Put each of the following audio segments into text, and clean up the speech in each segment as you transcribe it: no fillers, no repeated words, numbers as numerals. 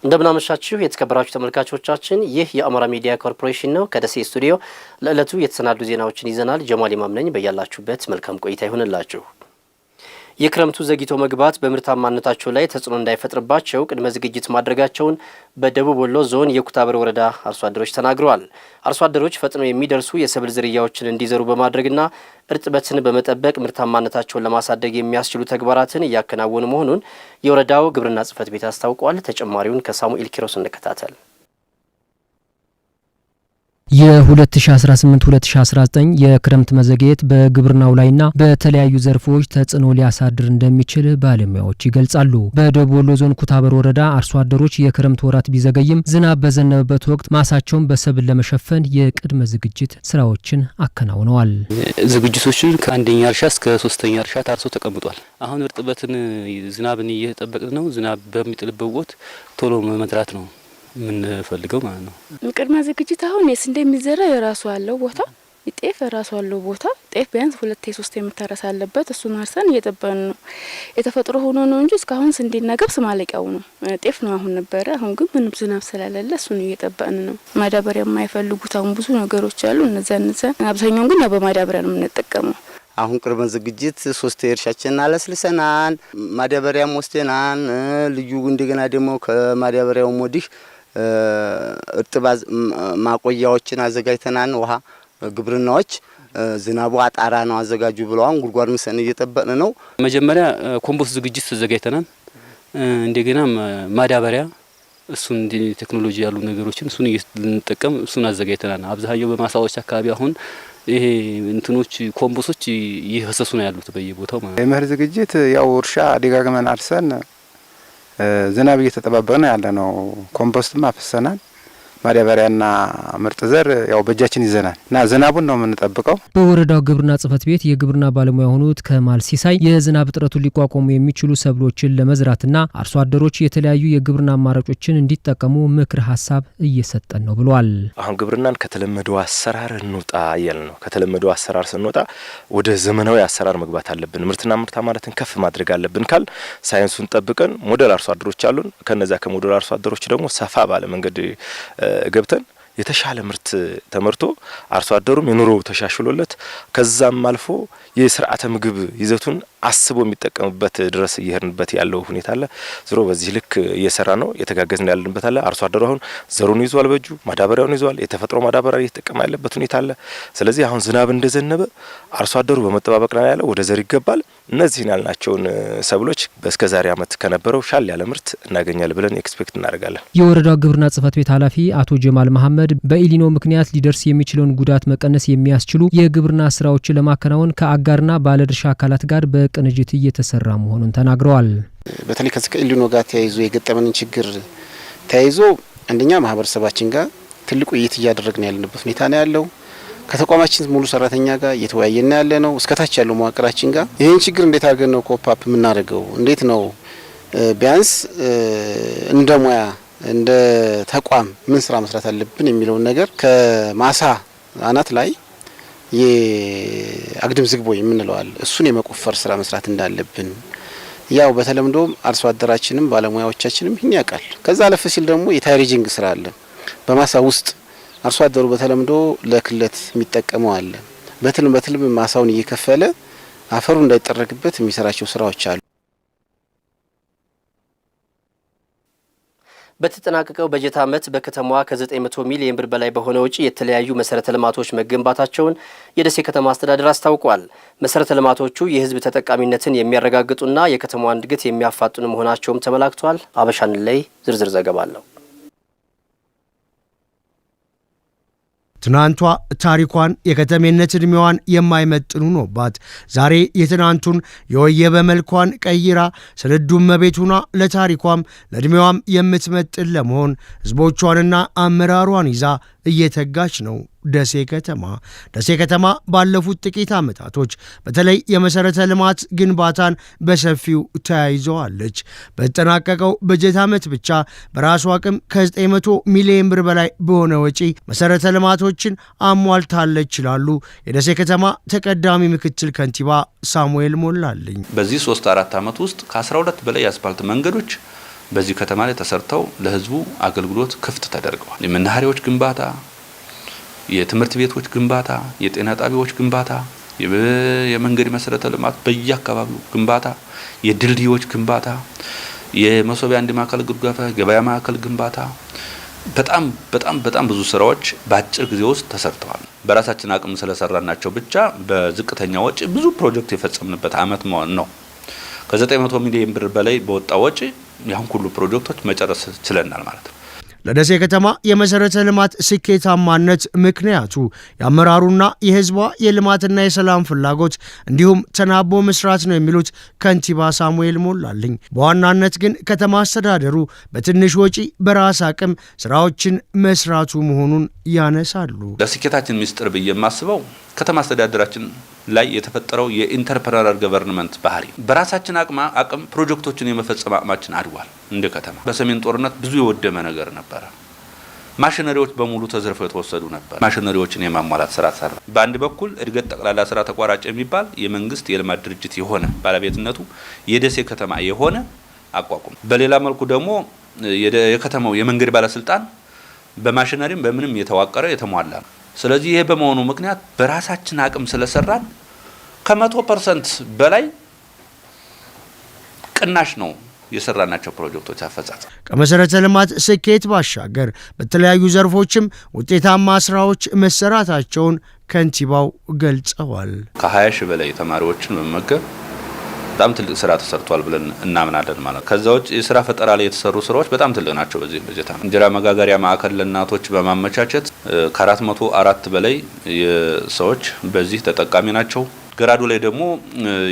እንደምናመሻችሁ የተከበራችሁ ተመልካቾቻችን ይህ የአማራ ሚዲያ ኮርፖሬሽን ነው። ከደሴ ስቱዲዮ ለዕለቱ የተሰናዱ ዜናዎችን ይዘናል። ጀማል ኢማም ነኝ። በያላችሁበት መልካም ቆይታ ይሁንላችሁ። የክረምቱ ዘግይቶ መግባት በምርታማነታቸው ላይ ተጽዕኖ እንዳይፈጥርባቸው ቅድመ ዝግጅት ማድረጋቸውን በደቡብ ወሎ ዞን የኩታበር ወረዳ አርሶ አደሮች ተናግረዋል። አርሶ አደሮች ፈጥነው የሚደርሱ የሰብል ዝርያዎችን እንዲዘሩ በማድረግና እርጥበትን በመጠበቅ ምርታማነታቸውን ለማሳደግ የሚያስችሉ ተግባራትን እያከናወኑ መሆኑን የወረዳው ግብርና ጽሕፈት ቤት አስታውቋል። ተጨማሪውን ከሳሙኤል ኪሮስ እንከታተል። የ2018-2019 የክረምት መዘግየት በግብርናው ላይና በተለያዩ ዘርፎች ተጽዕኖ ሊያሳድር እንደሚችል ባለሙያዎች ይገልጻሉ። በደቡብ ወሎ ዞን ኩታበር ወረዳ አርሶ አደሮች የክረምት ወራት ቢዘገይም ዝናብ በዘነበበት ወቅት ማሳቸውን በሰብል ለመሸፈን የቅድመ ዝግጅት ስራዎችን አከናውነዋል። ዝግጅቶችን ከአንደኛ እርሻ እስከ ሶስተኛ እርሻ ታርሶ ተቀምጧል። አሁን እርጥበትን ዝናብን እየተጠበቅን ነው። ዝናብ በሚጥልበት ወቅት ቶሎ መዝራት ነው ምንፈልገው ማለት ነው። ቅድመ ዝግጅት አሁን የስንዴ የሚዘራ የራሱ አለው ቦታ፣ ጤፍ የራሱ አለው ቦታ። ጤፍ ቢያንስ 2-3 የምታረስ አለበት። እሱን አርሰን እየጠበቅን ነው። የተፈጥሮ ሆኖ ነው እንጂ እስካሁን ስንዴና ገብስ ማለቂያው ነው። ጤፍ ነው አሁን ነበረ። አሁን ግን ምንም ዝናብ ስለሌለ እሱን እየጠበቅን ነው። ማዳበሪያ የማይፈልጉት አሁን ብዙ ነገሮች አሉ። እነዛ አብዛኛውን ግን በማዳበሪያ ነው የምንጠቀመው። አሁን ቅድመ ዝግጅት 3 እርሻችንን አለስልሰናል። ማዳበሪያም ወስደናል። ልዩ እንደገና ደግሞ ከማዳበሪያው ወዲህ እርጥባዝ ማቆያዎችን አዘጋጅተናል። ውሃ ግብርናዎች ዝናቡ አጣራ ነው አዘጋጁ ብለዋን ጉድጓድ ምሰን እየጠበቅን ነው። መጀመሪያ ኮምፖስት ዝግጅት ተዘጋጅተናል። እንደገና ማዳበሪያ እሱን ቴክኖሎጂ ያሉ ነገሮችን እሱን እንጠቀም እሱን አዘጋጅተናል። አብዛኛው በማሳዎች አካባቢ አሁን ይሄ እንትኖች ኮምፖስቶች እየፈሰሱ ነው ያሉት በየቦታው ማለት ነው። የመኸር ዝግጅት ያው እርሻ ደጋግመን አርሰን ዝናብ እየተጠባበቅን ያለ ነው። ኮምፖስትም አፈሰናል። ማዳበሪያና ምርጥ ዘር ያው በእጃችን ይዘናል እና ዝናቡን ነው የምንጠብቀው። በወረዳው ግብርና ጽሕፈት ቤት የግብርና ባለሙያ የሆኑት ከማል ሲሳይ የዝናብ እጥረቱን ሊቋቋሙ የሚችሉ ሰብሎችን ለመዝራትና አርሶ አደሮች የተለያዩ የግብርና አማራጮችን እንዲጠቀሙ ምክር ሀሳብ እየሰጠን ነው ብለዋል። አሁን ግብርናን ከተለመደው አሰራር እንውጣ እያልን ነው። ከተለመደው አሰራር ስንወጣ ወደ ዘመናዊ አሰራር መግባት አለብን። ምርትና ምርታማነትን ከፍ ማድረግ አለብን ካል ሳይንሱን ጠብቀን ሞዴል አርሶ አደሮች አሉን። ከነዛ ከሞዴል አርሶ አደሮች ደግሞ ሰፋ ባለ መንገድ ገብተን የተሻለ ምርት ተመርቶ አርሶ አደሩም የኑሮ ተሻሽሎለት ከዛም አልፎ የስርዓተ ምግብ ይዘቱን አስቦ የሚጠቀምበት ድረስ እየሄድንበት ያለው ሁኔታ አለ። ዝሮ በዚህ ልክ እየሰራ ነው የተጋገዝን ያለንበት አለ። አርሶ አደሩ አሁን ዘሩን ይዟል፣ በእጁ ማዳበሪያውን ይዟል፣ የተፈጥሮ ማዳበሪያ እየተጠቀመ ያለበት ሁኔታ አለ። ስለዚህ አሁን ዝናብ እንደዘነበ አርሶ አደሩ በመጠባበቅ ላይ ያለው ወደ ዘር ይገባል። እነዚህን ያልናቸውን ሰብሎች በእስከዛሬ ዓመት ከነበረው ሻል ያለ ምርት እናገኛለን ብለን ኤክስፔክት እናደርጋለን። የወረዳው ግብርና ጽሕፈት ቤት ኃላፊ አቶ ጀማል መሐመድ በኢሊኖ ምክንያት ሊደርስ የሚችለውን ጉዳት መቀነስ የሚያስችሉ የግብርና ስራዎችን ለማከናወን ከአጋርና ባለድርሻ አካላት ጋር በቅንጅት እየተሰራ መሆኑን ተናግረዋል። በተለይ ከዚህ ከኢሊኖ ጋር ተያይዞ የገጠመንን ችግር ተያይዞ አንደኛ ማህበረሰባችን ጋር ትልቁ ውይይት እያደረግን ያለንበት ሁኔታ ነው ያለው። ከተቋማችን ሙሉ ሰራተኛ ጋር እየተወያየን ያለ ነው። እስከታች ያለው መዋቅራችን ጋር ይሄን ችግር እንዴት አድርገን ነው ኮፓፕ የምናደርገው፣ እንዴት ነው ቢያንስ እንደ ሙያ እንደ ተቋም ምን ስራ መስራት አለብን የሚለውን ነገር ከማሳ አናት ላይ የአግድም ዝግቦ የምንለው አለ። እሱን የመቆፈር ስራ መስራት እንዳለብን ያው በተለምዶ አርሶ አደራችንም ባለሙያዎቻችንም ይህን ያውቃል። ከዛ አለፍ ሲል ደግሞ የታይሬጂንግ ስራ አለ። በማሳ ውስጥ አርሶ አደሩ በተለምዶ ለክለት የሚጠቀመው አለ። በትልም ማሳውን እየከፈለ አፈሩ እንዳይጠረግበት የሚሰራቸው ስራዎች አሉ። በተጠናቀቀው በጀት ዓመት በከተማዋ ከ900 ሚሊዮን ብር በላይ በሆነ ወጪ የተለያዩ መሰረተ ልማቶች መገንባታቸውን የደሴ ከተማ አስተዳደር አስታውቋል። መሰረተ ልማቶቹ የሕዝብ ተጠቃሚነትን የሚያረጋግጡና የከተማዋን እድገት የሚያፋጥኑ መሆናቸውም ተመላክቷል። አበሻን ላይ ዝርዝር ዘገባ አለው። ትናንቷ ታሪኳን የከተሜነት እድሜዋን የማይመጥኑ ኖባት ዛሬ የትናንቱን የወየበ መልኳን ቀይራ ስንዱም መቤቱና ለታሪኳም ለእድሜዋም የምትመጥን ለመሆን ህዝቦቿንና አመራሯን ይዛ እየተጋች ነው። ደሴ ከተማ። ደሴ ከተማ ባለፉት ጥቂት ዓመታቶች በተለይ የመሰረተ ልማት ግንባታን በሰፊው ተያይዘዋለች። በተጠናቀቀው በጀት ዓመት ብቻ በራሱ አቅም ከ900 ሚሊዮን ብር በላይ በሆነ ወጪ መሰረተ ልማቶችን አሟልታለች ይላሉ የደሴ ከተማ ተቀዳሚ ምክትል ከንቲባ ሳሙኤል ሞላልኝ። በዚህ 3-4 ዓመት ውስጥ ከ12 በላይ የአስፓልት መንገዶች በዚህ ከተማ ላይ ተሰርተው ለህዝቡ አገልግሎት ክፍት ተደርገዋል። የመናኸሪያዎች ግንባታ፣ የትምህርት ቤቶች ግንባታ፣ የጤና ጣቢያዎች ግንባታ፣ የመንገድ መሰረተ ልማት በየአካባቢው ግንባታ፣ የድልድዮች ግንባታ፣ የመሶቢያ አንድ ማዕከል ግንባታ፣ ገበያ ማዕከል ግንባታ፣ በጣም ብዙ ስራዎች በአጭር ጊዜ ውስጥ ተሰርተዋል። በራሳችን አቅም ስለሰራናቸው ብቻ በዝቅተኛ ወጪ ብዙ ፕሮጀክት የፈጸምንበት አመት ነው። ከ900 ሚሊዮን ብር በላይ በወጣ ወጪ ያን ሁሉ ፕሮጀክቶች መጨረስ ችለናል ማለት ነው። ለደሴ ከተማ የመሰረተ ልማት ስኬታማነት ምክንያቱ የአመራሩና የህዝቧ የልማትና የሰላም ፍላጎት እንዲሁም ተናቦ መስራት ነው የሚሉት ከንቲባ ሳሙኤል ሞላልኝ፣ በዋናነት ግን ከተማ አስተዳደሩ በትንሽ ወጪ በራስ አቅም ስራዎችን መስራቱ መሆኑን ያነሳሉ። ለስኬታችን ሚስጥር ብዬ የማስበው ከተማ አስተዳደራችን ላይ የተፈጠረው የኢንተርፕረነር ገቨርንመንት ባህሪ በራሳችን አቅም ፕሮጀክቶችን የመፈጸም አቅማችን አድጓል። እንደ ከተማ በሰሜን ጦርነት ብዙ የወደመ ነገር ነበረ። ማሽነሪዎች በሙሉ ተዘርፈው የተወሰዱ ነበር። ማሽነሪዎችን የማሟላት ስራ ተሰራ። በአንድ በኩል እድገት ጠቅላላ ስራ ተቋራጭ የሚባል የመንግስት የልማት ድርጅት የሆነ ባለቤትነቱ የደሴ ከተማ የሆነ አቋቁም፣ በሌላ መልኩ ደግሞ የከተማው የመንገድ ባለስልጣን በማሽነሪም በምንም የተዋቀረ የተሟላ ነው። ስለዚህ ይሄ በመሆኑ ምክንያት በራሳችን አቅም ስለሰራን ከ100% በላይ ቅናሽ ነው የሰራናቸው ፕሮጀክቶች አፈጻጸም። ከመሰረተ ልማት ስኬት ባሻገር በተለያዩ ዘርፎችም ውጤታማ ስራዎች መሰራታቸውን ከንቲባው ገልጸዋል። ከ20 ሺህ በላይ ተማሪዎችን መመገብ በጣም ትልቅ ስራ ተሰርቷል ብለን እናምናለን ማለት። ከዛ ውጭ የስራ ፈጠራ ላይ የተሰሩ ስራዎች በጣም ትልቅ ናቸው። በዚህ በጀት እንጀራ መጋገሪያ ማዕከል ለእናቶች በማመቻቸት ከ404 በላይ ሰዎች በዚህ ተጠቃሚ ናቸው። ገራዶ ላይ ደግሞ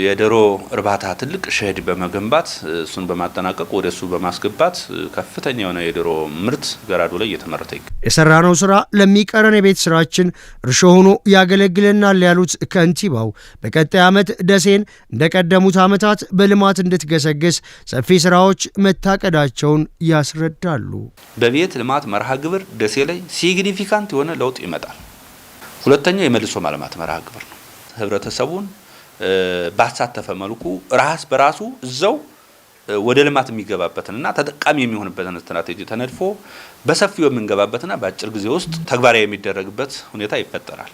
የዶሮ እርባታ ትልቅ ሼድ በመገንባት እሱን በማጠናቀቅ ወደ እሱ በማስገባት ከፍተኛ የሆነ የዶሮ ምርት ገራዶ ላይ እየተመረተ ይገኛል። የሰራነው ስራ ለሚቀረን የቤት ስራችን እርሾ ሆኖ ያገለግለናል ያሉት ከንቲባው በቀጣይ ዓመት ደሴን እንደቀደሙት ዓመታት በልማት እንድትገሰግስ ሰፊ ስራዎች መታቀዳቸውን ያስረዳሉ። በቤት ልማት መርሃ ግብር ደሴ ላይ ሲግኒፊካንት የሆነ ለውጥ ይመጣል። ሁለተኛው የመልሶ ማልማት መርሃ ግብር ነው። ህብረተሰቡን ባሳተፈ መልኩ ራስ በራሱ እዛው ወደ ልማት የሚገባበትና ተጠቃሚ የሚሆንበትን ስትራቴጂ ተነድፎ በሰፊው የምንገባበትና በአጭር ጊዜ ውስጥ ተግባራዊ የሚደረግበት ሁኔታ ይፈጠራል።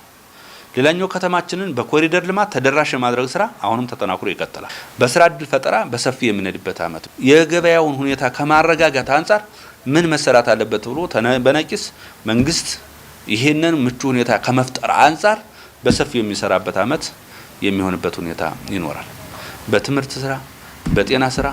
ሌላኛው ከተማችንን በኮሪደር ልማት ተደራሽ የማድረግ ስራ አሁንም ተጠናክሮ ይቀጥላል። በስራ እድል ፈጠራ በሰፊው የምንሄድበት አመት የገበያውን ሁኔታ ከማረጋጋት አንጻር ምን መሰራት አለበት ብሎ በነቂስ መንግስት ይሄንን ምቹ ሁኔታ ከመፍጠር አንጻር በሰፊው የሚሰራበት አመት የሚሆንበት ሁኔታ ይኖራል። በትምህርት ስራ፣ በጤና ስራ፣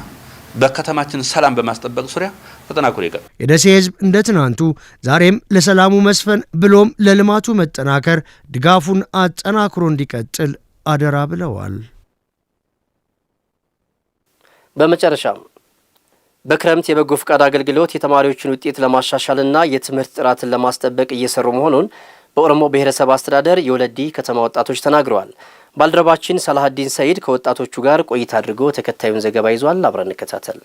በከተማችን ሰላም በማስጠበቅ ዙሪያ ተጠናክሮ ይቀጥላል። የደሴ ህዝብ እንደ ትናንቱ ዛሬም ለሰላሙ መስፈን ብሎም ለልማቱ መጠናከር ድጋፉን አጠናክሮ እንዲቀጥል አደራ ብለዋል። በመጨረሻም በክረምት የበጎ ፈቃድ አገልግሎት የተማሪዎችን ውጤት ለማሻሻልና የትምህርት ጥራትን ለማስጠበቅ እየሰሩ መሆኑን በኦሮሞ ብሔረሰብ አስተዳደር የወለዲ ከተማ ወጣቶች ተናግረዋል። ባልደረባችን ሰላሀዲን ሰይድ ከወጣቶቹ ጋር ቆይታ አድርጎ ተከታዩን ዘገባ ይዟል። አብረን እንከታተል።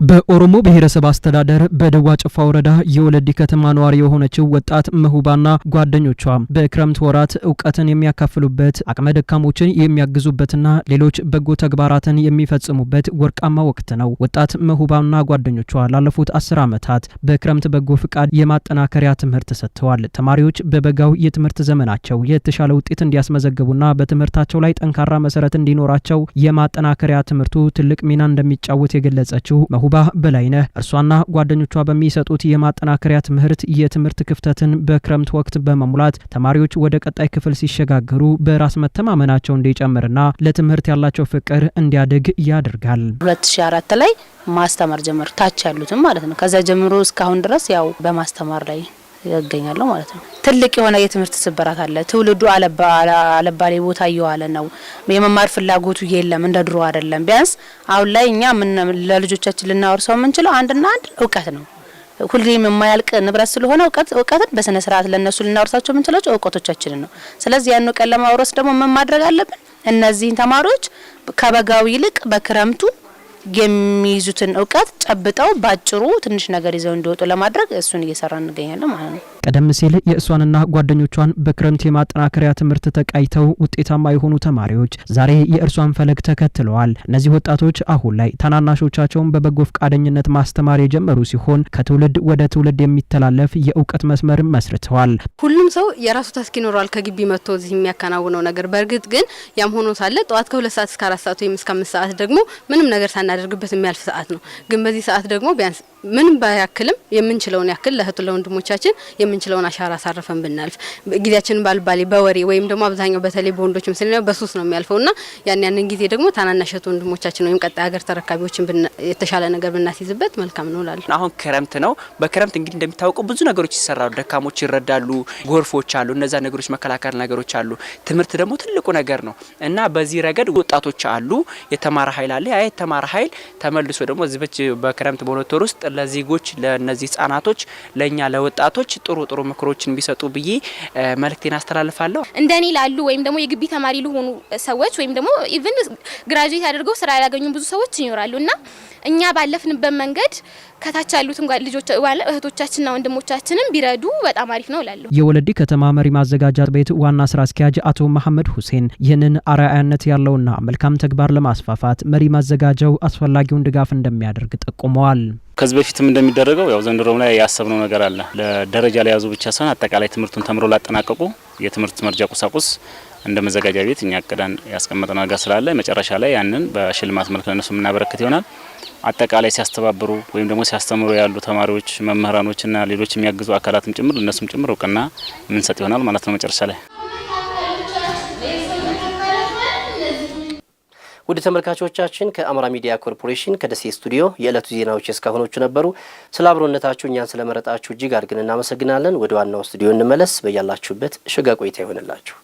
በኦሮሞ ብሔረሰብ አስተዳደር በደዋ ጭፋ ወረዳ የወለዲ ከተማ ነዋሪ የሆነችው ወጣት መሁባና ጓደኞቿ በክረምት ወራት እውቀትን የሚያካፍሉበት አቅመ ደካሞችን የሚያግዙበትና ሌሎች በጎ ተግባራትን የሚፈጽሙበት ወርቃማ ወቅት ነው። ወጣት መሁባና ጓደኞቿ ላለፉት 10 ዓመታት በክረምት በጎ ፍቃድ የማጠናከሪያ ትምህርት ሰጥተዋል። ተማሪዎች በበጋው የትምህርት ዘመናቸው የተሻለ ውጤት እንዲያስመዘግቡና በትምህርታቸው ላይ ጠንካራ መሰረት እንዲኖራቸው የማጠናከሪያ ትምህርቱ ትልቅ ሚና እንደሚጫወት የገለጸችው መሁባ በላይነህ እርሷና ጓደኞቿ በሚሰጡት የማጠናከሪያ ትምህርት የትምህርት ክፍተትን በክረምት ወቅት በመሙላት ተማሪዎች ወደ ቀጣይ ክፍል ሲሸጋገሩ በራስ መተማመናቸው እንዲጨምርና ለትምህርት ያላቸው ፍቅር እንዲያድግ ያደርጋል። 2004 ላይ ማስተማር ጀመር ታች ያሉትም ማለት ነው። ከዛ ጀምሮ እስካሁን ድረስ ያው በማስተማር ላይ ያገኛሉ ማለት ነው። ትልቅ የሆነ የትምህርት ስብራት አለ። ትውልዱ አለባሌ ቦታ እየዋለ ነው። የመማር ፍላጎቱ የለም፣ እንደ ድሮ አይደለም። ቢያንስ አሁን ላይ እኛ ለልጆቻችን ልናወርሰው የምንችለው አንድና አንድ እውቀት ነው። ሁሌም የማያልቅ ንብረት ስለሆነ እውቀትን በስነ ስርዓት ለነሱ ልናወርሳቸው የምንችላቸው እውቀቶቻችንን ነው። ስለዚህ ያን እውቀት ለማውረስ ደግሞ ምን ማድረግ አለብን? እነዚህን ተማሪዎች ከበጋው ይልቅ በክረምቱ የሚይዙትን እውቀት ጨብጠው ባጭሩ ትንሽ ነገር ይዘው እንዲወጡ ለማድረግ እሱን እየሰራን እንገኛለን ማለት ነው። ቀደም ሲል የእሷንና ጓደኞቿን በክረምት የማጠናከሪያ ትምህርት ተቃይተው ውጤታማ የሆኑ ተማሪዎች ዛሬ የእርሷን ፈለግ ተከትለዋል። እነዚህ ወጣቶች አሁን ላይ ታናናሾቻቸውን በበጎ ፈቃደኝነት ማስተማር የጀመሩ ሲሆን ከትውልድ ወደ ትውልድ የሚተላለፍ የእውቀት መስመር መስርተዋል። ሁሉም ሰው የራሱ ታስክ ይኖራል ከግቢ መጥቶ እዚህ የሚያከናውነው ነገር። በእርግጥ ግን ያም ሆኖ ሳለ ጠዋት ከ2 ሰዓት እስከ 4 ሰዓት ወይም እስከ 5 ሰዓት ደግሞ ምንም ነገር ሳናደርግበት የሚያልፍ ሰዓት ነው። ግን በዚህ ሰዓት ደግሞ ቢያንስ ምንም ባያክልም የምንችለውን ያክል ለእህቱ ለወንድሞቻችን የምንችለውን አሻራ አሳርፈን ብናልፍ ጊዜያችንን ባልባሌ በወሬ ወይም ደግሞ አብዛኛው በተለይ በወንዶች ምስል በሱስ ነው የሚያልፈውና ያንን ጊዜ ደግሞ ታናናሽ ወንድሞቻችን ወይም ቀጣይ ሀገር ተረካቢዎችን የተሻለ ነገር ብናስይዝበት መልካም ነው እላለሁ። አሁን ክረምት ነው። በክረምት እንግዲህ እንደሚታወቀው ብዙ ነገሮች ይሰራሉ። ደካሞች ይረዳሉ፣ ጎርፎች አሉ፣ እነዛ ነገሮች መከላከል ነገሮች አሉ። ትምህርት ደግሞ ትልቁ ነገር ነው እና በዚህ ረገድ ወጣቶች አሉ፣ የተማረ ኃይል አለ። ያ የተማረ ኃይል ተመልሶ ደግሞ እዚህ በክረምት በሁለት ወር ውስጥ ለዜጎች ለነዚህ ህጻናቶች ለኛ ለወጣቶች ጥሩ ምክሮችን ቢሰጡ ብዬ መልእክቴን አስተላልፋለሁ። እንደኔ ላሉ ወይም ደግሞ የግቢ ተማሪ ለሆኑ ሰዎች ወይም ደግሞ ኢቭን ግራጁዌት አድርገው ስራ ያላገኙ ብዙ ሰዎች ይኖራሉና እኛ ባለፍንበት መንገድ ከታች ያሉትን ልጆች እህቶቻችንና ወንድሞቻችንን ቢረዱ በጣም አሪፍ ነው እላለሁ። የወለዲ ከተማ መሪ ማዘጋጃ ቤት ዋና ስራ አስኪያጅ አቶ መሐመድ ሁሴን ይህንን አርአያነት ያለውና መልካም ተግባር ለማስፋፋት መሪ ማዘጋጃው አስፈላጊውን ድጋፍ እንደሚያደርግ ጠቁመዋል። ከዚህ በፊትም እንደሚደረገው ያው ዘንድሮም ላይ ያሰብነው ነገር አለ። ለደረጃ ላይ ያዙ ብቻ ሳይሆን አጠቃላይ ትምህርቱን ተምረው ላጠናቀቁ የትምህርት መርጃ ቁሳቁስ እንደ መዘጋጃ ቤት እኛ አቀዳን ያስቀመጠው ነገር ስላለ መጨረሻ ላይ ያንን በሽልማት መልክ ለነሱ የምናበረክት ይሆናል። አጠቃላይ ሲያስተባብሩ ወይም ደግሞ ሲያስተምሩ ያሉ ተማሪዎች፣ መምህራኖችና ሌሎች የሚያግዙ አካላትም ጭምር ለነሱም ጭምር እውቅና ምንሰጥ ይሆናል ማለት ነው መጨረሻ ላይ። ውድ ተመልካቾቻችን ከአማራ ሚዲያ ኮርፖሬሽን ከደሴ ስቱዲዮ የዕለቱ ዜናዎች እስካሁኖቹ ነበሩ። ስለ አብሮነታችሁ እኛን ስለመረጣችሁ እጅግ አድርገን እናመሰግናለን። ወደ ዋናው ስቱዲዮ እንመለስ። በያላችሁበት ሸጋ ቆይታ ይሆንላችሁ።